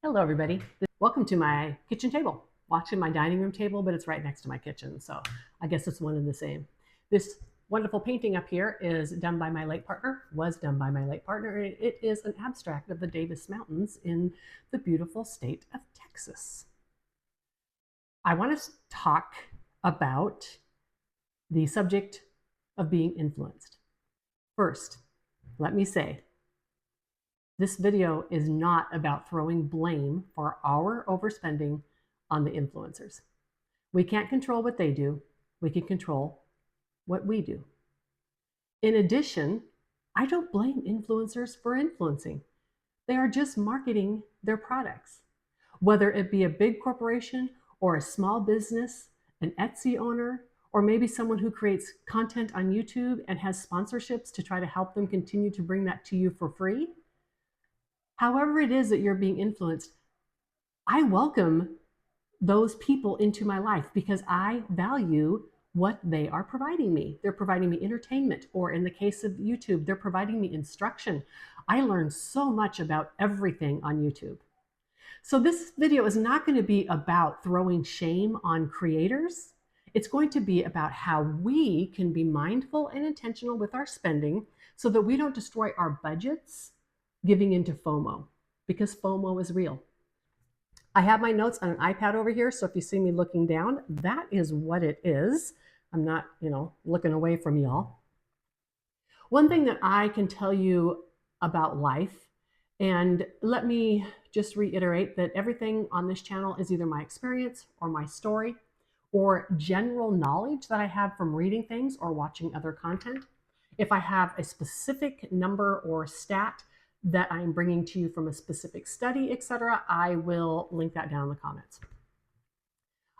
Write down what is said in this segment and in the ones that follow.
Hello, everybody. Welcome to my kitchen table. Watching my dining room table, but it's right next to my kitchen, so I guess it's one and the same. This wonderful painting up here is done by my late partner, was done by my late partner. It is an abstract of the Davis Mountains in the beautiful state of Texas. I want to talk about the subject of being influenced. First, let me say, this video is not about throwing blame for our overspending on the influencers. We can't control what they do. We can control what we do. In addition, I don't blame influencers for influencing. They are just marketing their products. Whether it be a big corporation or a small business, an Etsy owner, or maybe someone who creates content on YouTube and has sponsorships to try to help them continue to bring that to you for free. However it is that you're being influenced, I welcome those people into my life because I value what they are providing me. They're providing me entertainment, or in the case of YouTube, they're providing me instruction. I learn so much about everything on YouTube. So this video is not going to be about throwing shame on creators. It's going to be about how we can be mindful and intentional with our spending so that we don't destroy our budgets giving into FOMO, because FOMO is real. I have my notes on an iPad over here, so if you see me looking down, that is what it is. I'm not, looking away from y'all. One thing that I can tell you about life, and let me just reiterate that everything on this channel is either my experience or my story or general knowledge that I have from reading things or watching other content. If I have a specific number or stat that I'm bringing to you from a specific study, etc., I will link that down in the comments.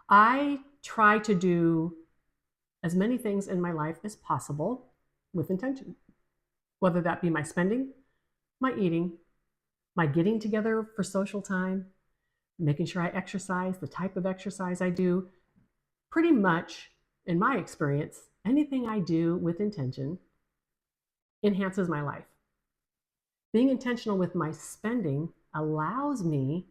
I try to do as many things in my life as possible with intention, whether that be my spending, my eating, my getting together for social time, making sure I exercise, the type of exercise I do. Pretty much, in my experience, anything I do with intention enhances my life. Being intentional with my spending allows me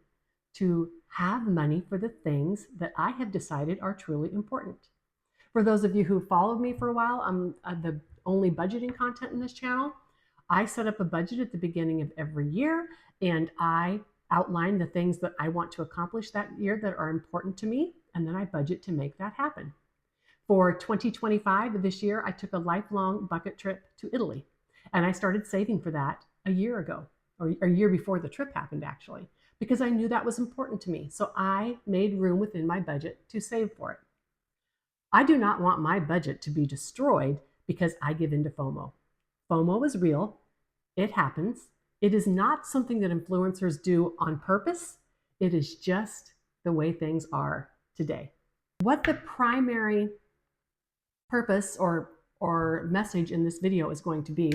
to have money for the things that I have decided are truly important. For those of you who followed me for a while, I'm the only budgeting content in this channel. I set up a budget at the beginning of every year, and I outline the things that I want to accomplish that year that are important to me, and then I budget to make that happen. For 2025, this year, I took a lifelong bucket trip to Italy, and I started saving for that a year ago, or a year before the trip happened, actually, because I knew that was important to me. So I made room within my budget to save for it. I do not want my budget to be destroyed because I give into FOMO. FOMO is real. It happens. It is not something that influencers do on purpose. It is just the way things are today. What the primary purpose or message in this video is going to be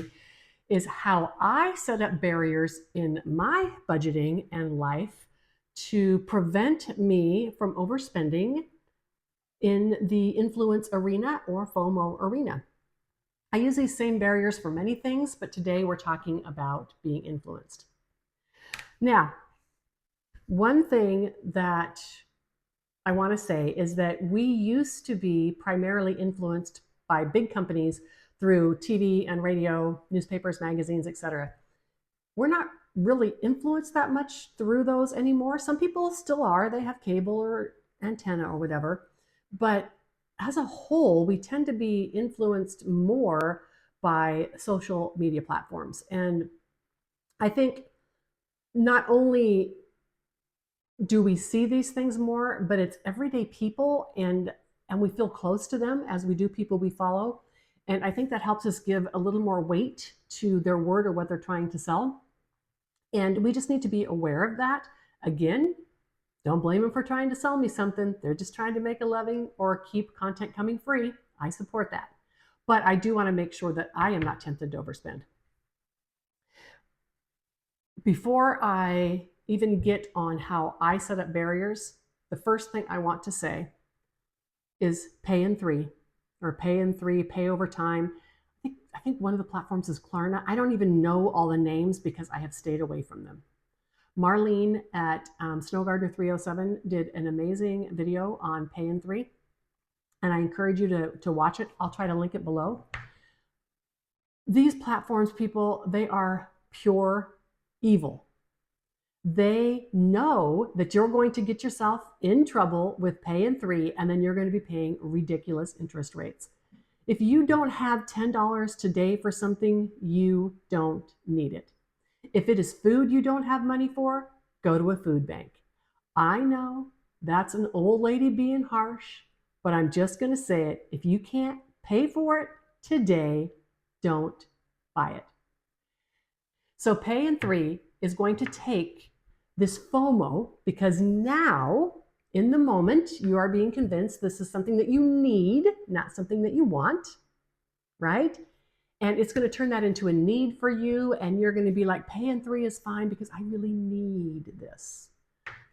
is how I set up barriers in my budgeting and life to prevent me from overspending in the influence arena or FOMO arena. I use these same barriers for many things, but today we're talking about being influenced. Now, one thing that I want to say is that we used to be primarily influenced by big companies through TV and radio, newspapers, magazines, etc. We're not really influenced that much through those anymore. Some people still are. They have cable or antenna or whatever. But as a whole, we tend to be influenced more by social media platforms. And I think not only do we see these things more, but it's everyday people, and we feel close to them as we do people we follow. And I think that helps us give a little more weight to their word or what they're trying to sell. And we just need to be aware of that. Again, don't blame them for trying to sell me something. They're just trying to make a living or keep content coming free. I support that. But I do want to make sure that I am not tempted to overspend. Before I even get on how I set up barriers, the first thing I want to say is pay in three, or pay in three, pay over time. I think one of the platforms is Klarna. I don't even know all the names because I have stayed away from them. Marlene at Snow Gardener 307 did an amazing video on Pay in 3, and I encourage you to watch it. I'll try to link it below. These platforms, people, they are pure evil. They know that you're going to get yourself in trouble with Pay in 3, and then you're going to be paying ridiculous interest rates. If you don't have $10 today for something, you don't need it. If it is food you don't have money for, go to a food bank. I know that's an old lady being harsh, but I'm just going to say it. If you can't pay for it today, don't buy it. So Pay in 3 is going to take this FOMO, because now in the moment you are being convinced this is something that you need, not something that you want, right? And it's going to turn that into a need for you, and you're going to be like, Pay in 3 is fine because I really need this.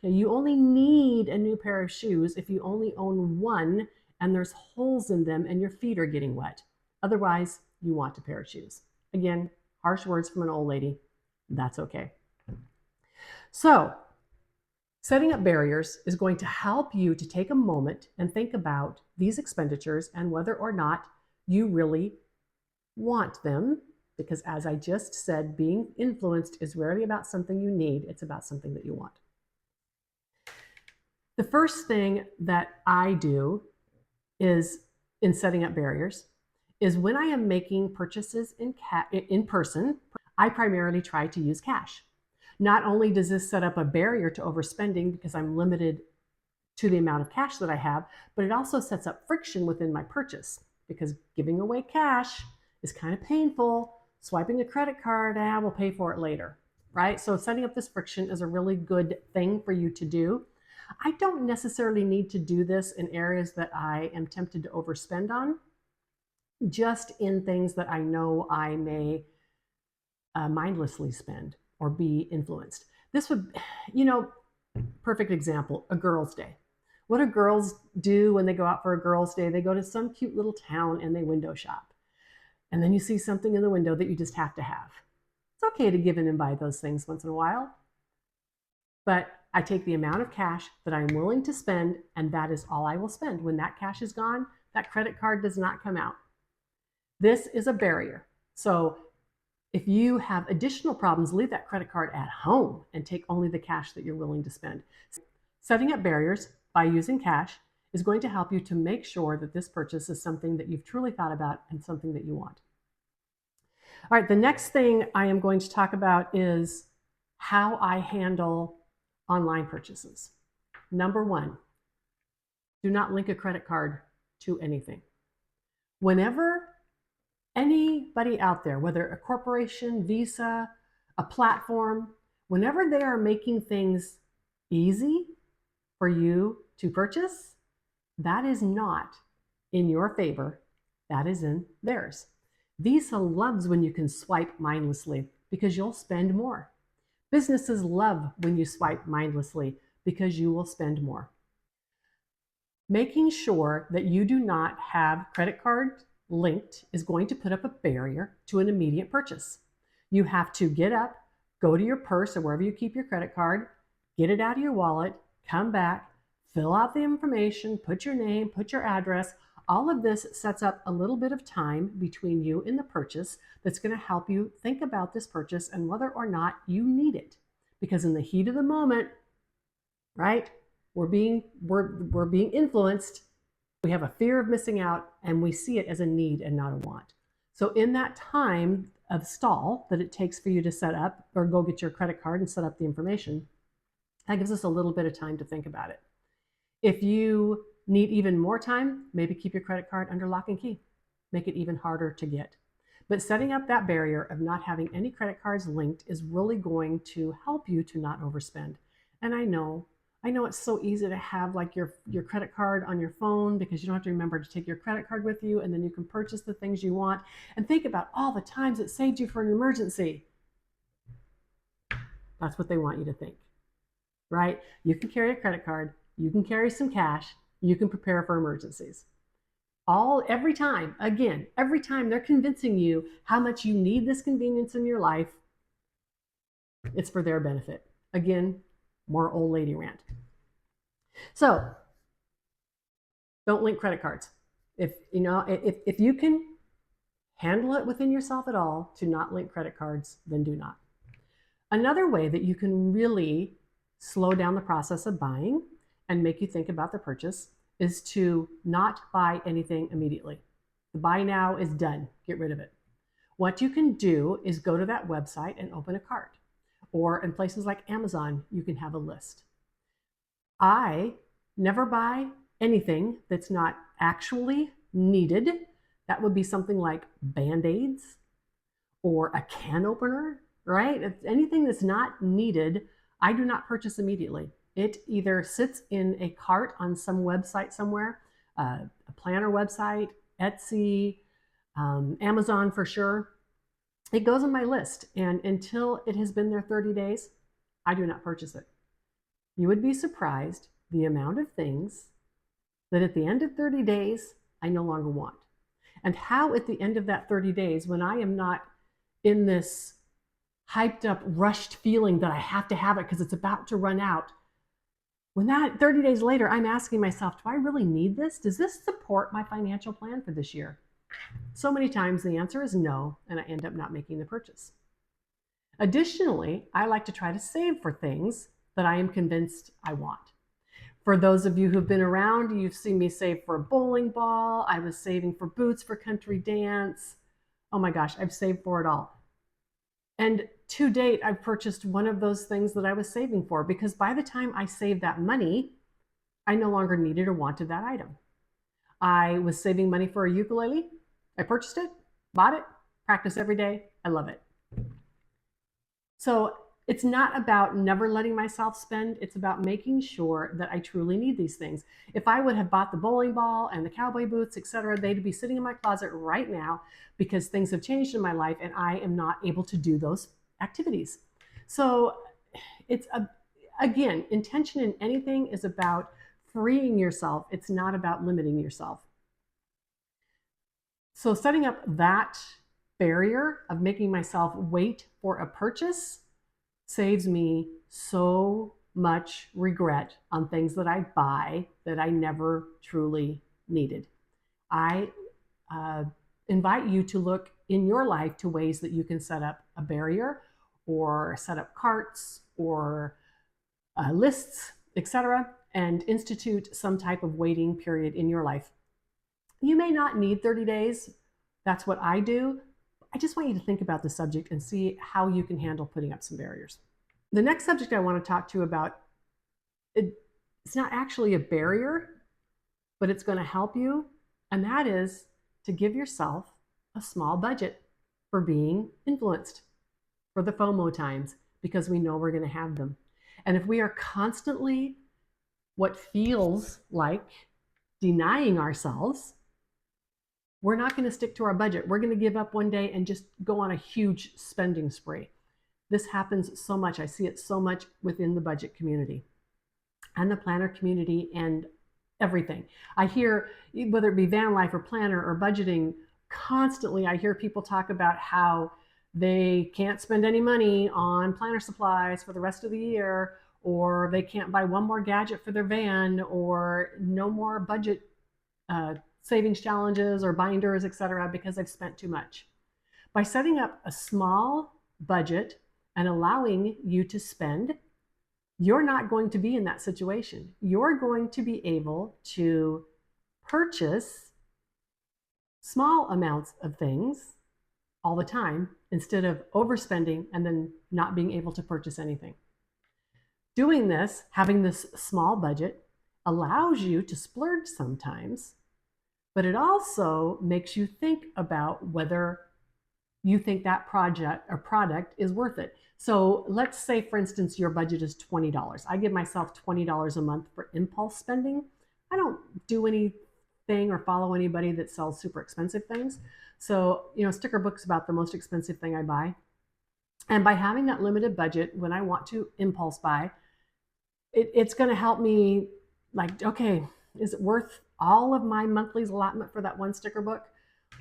Okay, you only need a new pair of shoes if you only own one and there's holes in them and your feet are getting wet. Otherwise, you want a pair of shoes. Again, harsh words from an old lady. That's okay. So, setting up barriers is going to help you to take a moment and think about these expenditures and whether or not you really want them, because as I just said, being influenced is rarely about something you need, it's about something that you want. The first thing that I do is, in setting up barriers, is when I am making purchases in person, I primarily try to use cash. Not only does this set up a barrier to overspending because I'm limited to the amount of cash that I have, but it also sets up friction within my purchase, because giving away cash is kind of painful. Swiping a credit card, we'll pay for it later, right? So setting up this friction is a really good thing for you to do. I don't necessarily need to do this in areas that I am tempted to overspend on, just in things that I know I may mindlessly spend or be influenced. This would, perfect example, a girls' day. What do girls do when they go out for a girls' day? They go to some cute little town and they window shop. And then you see something in the window that you just have to have. It's okay to give in and buy those things once in a while, but I take the amount of cash that I'm willing to spend, and that is all I will spend. When that cash is gone, that credit card does not come out. This is a barrier. So if you have additional problems, leave that credit card at home and take only the cash that you're willing to spend. Setting up barriers by using cash is going to help you to make sure that this purchase is something that you've truly thought about and something that you want. All right, the next thing I am going to talk about is how I handle online purchases. Number one, do not link a credit card to anything. Whenever anybody out there, whether a corporation, Visa, a platform, whenever they are making things easy for you to purchase, that is not in your favor, that is in theirs. Visa loves when you can swipe mindlessly because you'll spend more. Businesses love when you swipe mindlessly because you will spend more. Making sure that you do not have credit card linked is going to put up a barrier to an immediate purchase. You have to get up, go to your purse or wherever you keep your credit card, get it out of your wallet, come back, fill out the information, put your name, put your address. All of this sets up a little bit of time between you and the purchase that's going to help you think about this purchase and whether or not you need it. Because in the heat of the moment, right, we're being influenced. We have a fear of missing out and we see it as a need and not a want. So in that time of stall that it takes for you to set up or go get your credit card and set up the information, that gives us a little bit of time to think about it. If you need even more time, maybe keep your credit card under lock and key. Make it even harder to get. But setting up that barrier of not having any credit cards linked is really going to help you to not overspend. And I know it's so easy to have like your credit card on your phone because you don't have to remember to take your credit card with you, and then you can purchase the things you want and think about all the times it saved you for an emergency. That's what they want you to think, right? You can carry a credit card, you can carry some cash, you can prepare for emergencies. Every time they're convincing you how much you need this convenience in your life, it's for their benefit. Again, more old lady rant. So don't link credit cards. If you can handle it within yourself at all to not link credit cards, then do not. Another way that you can really slow down the process of buying and make you think about the purchase is to not buy anything immediately. The buy now is done. Get rid of it. What you can do is go to that website and open a cart. Or in places like Amazon, you can have a list. I never buy anything that's not actually needed. That would be something like Band-Aids or a can opener, right? If anything that's not needed, I do not purchase immediately. It either sits in a cart on some website somewhere, a planner website, Etsy, Amazon for sure. It goes on my list, and until it has been there 30 days, I do not purchase it. You would be surprised the amount of things that at the end of 30 days, I no longer want. And how at the end of that 30 days, when I am not in this hyped up, rushed feeling that I have to have it because it's about to run out, when that 30 days later, I'm asking myself, do I really need this? Does this support my financial plan for this year? So many times the answer is no, and I end up not making the purchase. Additionally, I like to try to save for things that I am convinced I want. For those of you who've been around, you've seen me save for a bowling ball. I was saving for boots for country dance. Oh my gosh, I've saved for it all. And to date, I've purchased one of those things that I was saving for, because by the time I saved that money, I no longer needed or wanted that item. I was saving money for a ukulele. I purchased it, bought it, practice every day. I love it. So it's not about never letting myself spend. It's about making sure that I truly need these things. If I would have bought the bowling ball and the cowboy boots, etc., they'd be sitting in my closet right now because things have changed in my life and I am not able to do those activities. So it's again, intention in anything is about freeing yourself. It's not about limiting yourself. So setting up that barrier of making myself wait for a purchase saves me so much regret on things that I buy that I never truly needed. I invite you to look in your life to ways that you can set up a barrier or set up carts or lists, etc., and institute some type of waiting period in your life. You may not need 30 days. That's what I do. I just want you to think about the subject and see how you can handle putting up some barriers. The next subject I want to talk to you about, it's not actually a barrier, but it's going to help you, and that is to give yourself a small budget for being influenced, for the FOMO times, because we know we're going to have them. And if we are constantly what feels like denying ourselves, we're not going to stick to our budget. We're going to give up one day and just go on a huge spending spree. This happens so much. I see it so much within the budget community and the planner community and everything. I hear, whether it be van life or planner or budgeting, constantly I hear people talk about how they can't spend any money on planner supplies for the rest of the year, or they can't buy one more gadget for their van, or no more budget savings challenges or binders, etc., because I've spent too much. By setting up a small budget and allowing you to spend, you're not going to be in that situation. You're going to be able to purchase small amounts of things all the time instead of overspending and then not being able to purchase anything. Doing this, having this small budget, allows you to splurge sometimes, but it also makes you think about whether you think that project or product is worth it. So let's say, for instance, your budget is $20. I give myself $20 a month for impulse spending. I don't do anything or follow anybody that sells super expensive things. So, sticker book's about the most expensive thing I buy. And by having that limited budget, when I want to impulse buy, it's going to help me, like, okay, is it worth all of my monthly's allotment for that one sticker book?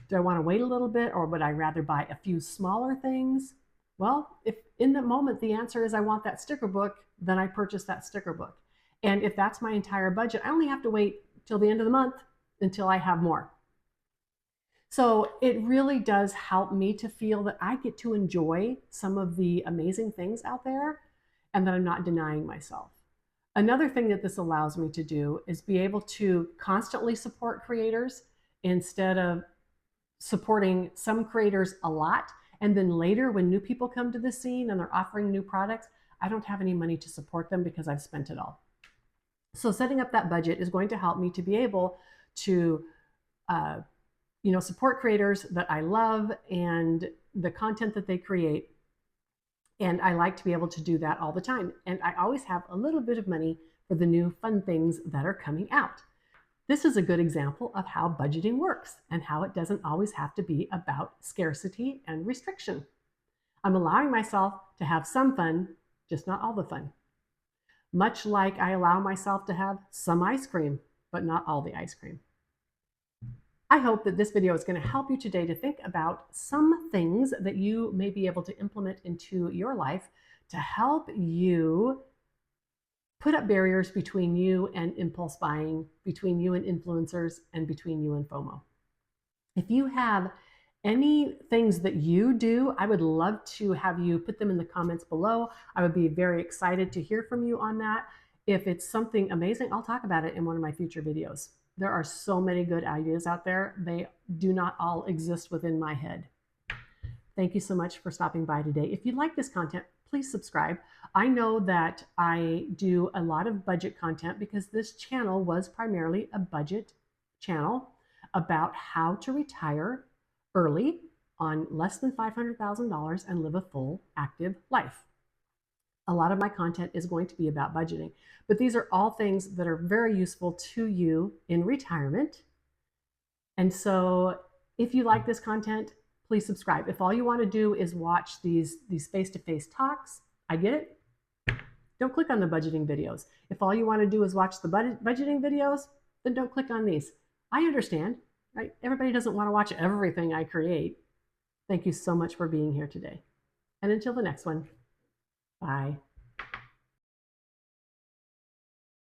Do I want to wait a little bit, or would I rather buy a few smaller things? Well, if in the moment the answer is I want that sticker book, then I purchase that sticker book. And if that's my entire budget, I only have to wait till the end of the month until I have more. So it really does help me to feel that I get to enjoy some of the amazing things out there and that I'm not denying myself. Another thing that this allows me to do is be able to constantly support creators instead of supporting some creators a lot. And then later, when new people come to the scene and they're offering new products, I don't have any money to support them because I've spent it all. So setting up that budget is going to help me to be able to support creators that I love and the content that they create. And I like to be able to do that all the time. And I always have a little bit of money for the new fun things that are coming out. This is a good example of how budgeting works and how it doesn't always have to be about scarcity and restriction. I'm allowing myself to have some fun, just not all the fun. Much like I allow myself to have some ice cream, but not all the ice cream. I hope that this video is going to help you today to think about some things that you may be able to implement into your life to help you put up barriers between you and impulse buying, between you and influencers, and between you and FOMO. If you have any things that you do, I would love to have you put them in the comments below. I would be very excited to hear from you on that. If it's something amazing, I'll talk about it in one of my future videos. There are so many good ideas out there. They do not all exist within my head. Thank you so much for stopping by today. If you like this content, please subscribe. I know that I do a lot of budget content because this channel was primarily a budget channel about how to retire early on less than $500,000 and live a full, active life. A lot of my content is going to be about budgeting, but these are all things that are very useful to you in retirement. And so if you like this content, please subscribe. If all you want to do is watch these face-to-face talks, I get it. Don't click on the budgeting videos. If all you want to do is watch the budgeting videos, then don't click on these. I understand, right? Everybody doesn't want to watch everything I create. Thank you so much for being here today. And until the next one, bye.